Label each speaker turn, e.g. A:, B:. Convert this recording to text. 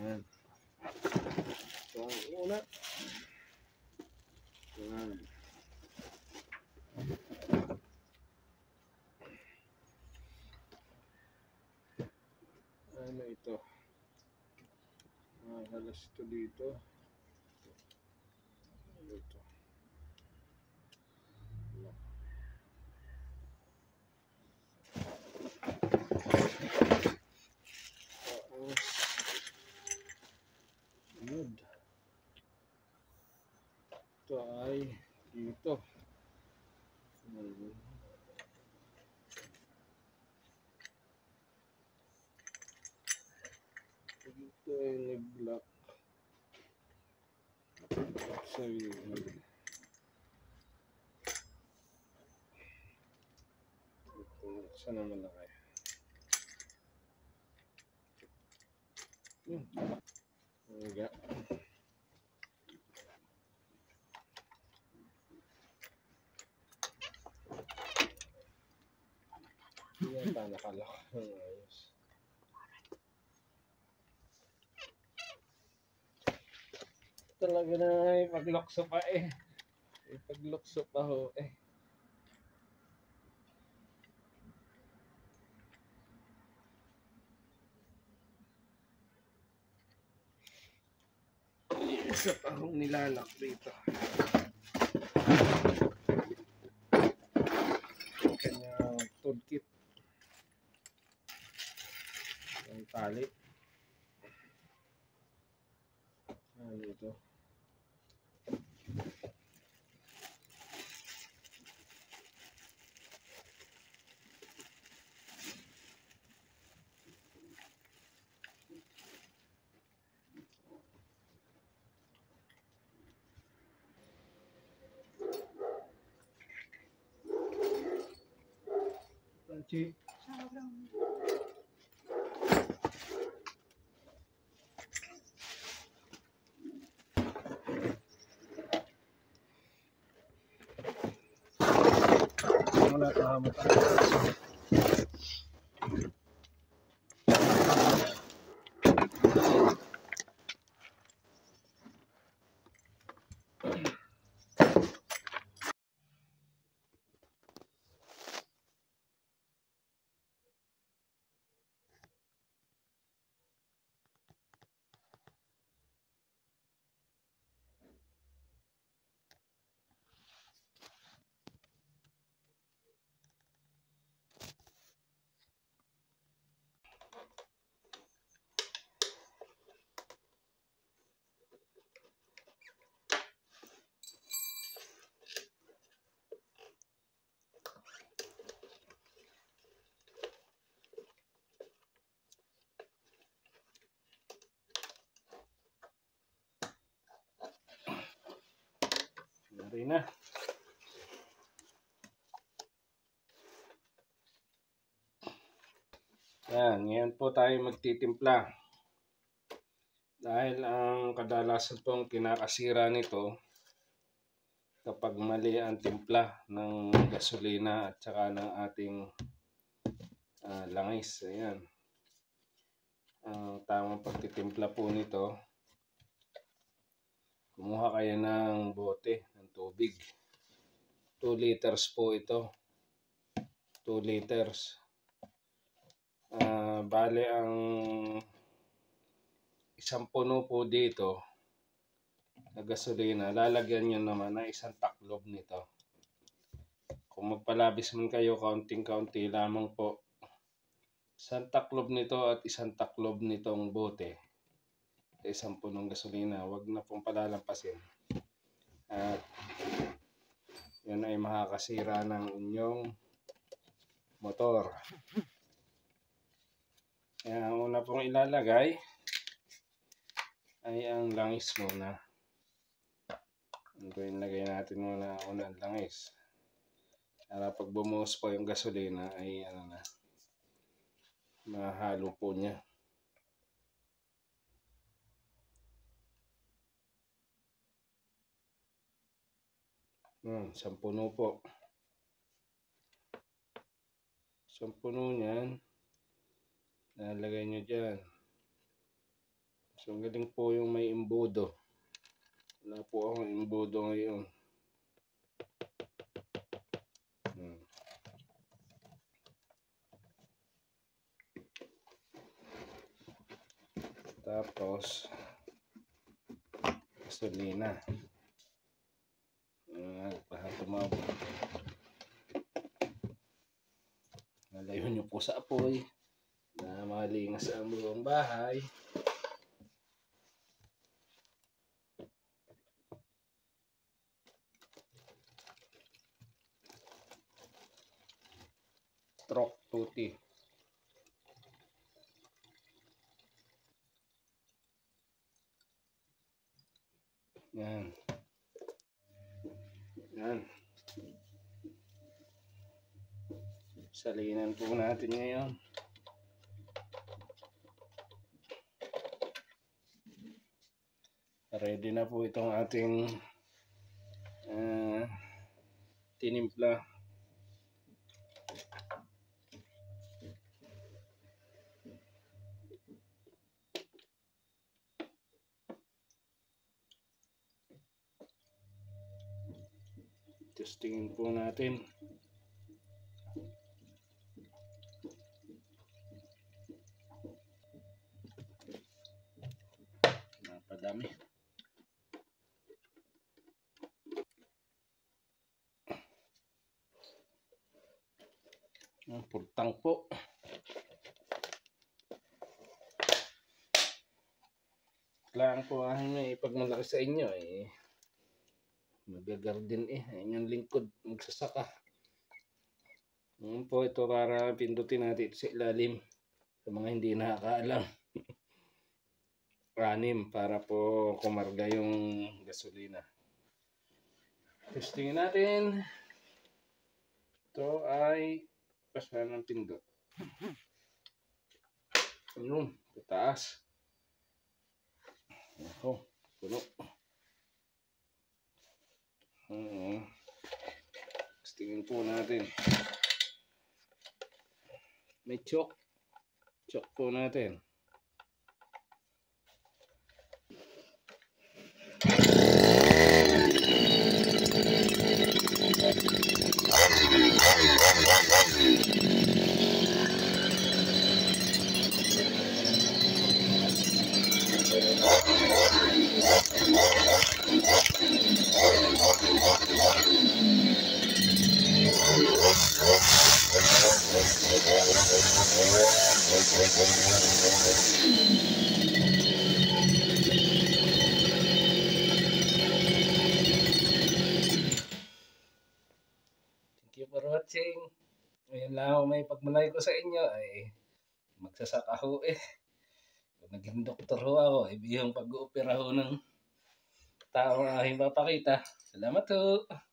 A: Yan. So, ang una. Yan. Ano ito? Halas ito dito. Ito. Good. Ito ay dito. Ito ay nag-lock. Sorry. Sana malaki. Enggak. Yan pa nakalak. Ayos. Talaga na ipaglokso pa eh. Ipaglokso pa ho eh. Isa pa hong nilalak dito. Kanyang toolkit. Ang tali. Dito. Panci. Wala tahamu ka. Dari na. Yan, ngayon po tayo magtitimpla. Dahil ang kadalasan pong kinakasira nito kapag mali ang timpla ng gasolina at saka ng ating langis. Ayan. Ang tamang pagtitimpla po nito, kumuha kayo ng bote ng tubig. 2 liters po ito. 2 liters. Bale ang isang puno po dito na gasolina, lalagyan nyo naman na isang taklob nito. Kung magpalabis man kayo, kaunting-kaunti lamang po. Isang taklob nito at isang taklob nitong bote. Isang punong gasolina, wag na pong palalampasin. At yun ay makakasira ng inyong motor. Kaya ang una pong ilalagay ay ang langis muna. Ilagay natin muna ang langis. Para pag bumuhos po yung gasolina ay mahalo po niya. Isang puno po. Isang puno niyan, nalagay nyo dyan So galing po yung may imbudo. Wala po akong imbudo ngayon. Tapos gasolina. Para tumabog. Nalayo nyo po sa apoy na malingas ang buong bahay. Stroke tuti. Yan. Yan. Salinan po natin ngayon. Ready na po itong ating tinimpla. Testingin po natin. Napadami. Purtang po. Kailangan po ay ipagmalaki sa inyo mag-garden ayun yung lingkod magsasaka. Ngayon po ito para pindutin natin sa ilalim sa mga hindi nakakaalam. Ranim para po kumarga yung gasolina. Testingin natin. Ito ay pasahan ng pindot. Ayun, pataas. Ako, puno. Testingin po natin. May choke. Choke po natin. Thank you for watching. Ngayon lang ako may pagmalay ko sa inyo ay magsasaka ho Kung naging doktor ho ako, ibigay yung pag-oopera ho ng tao na aking papakita. Salamat ho.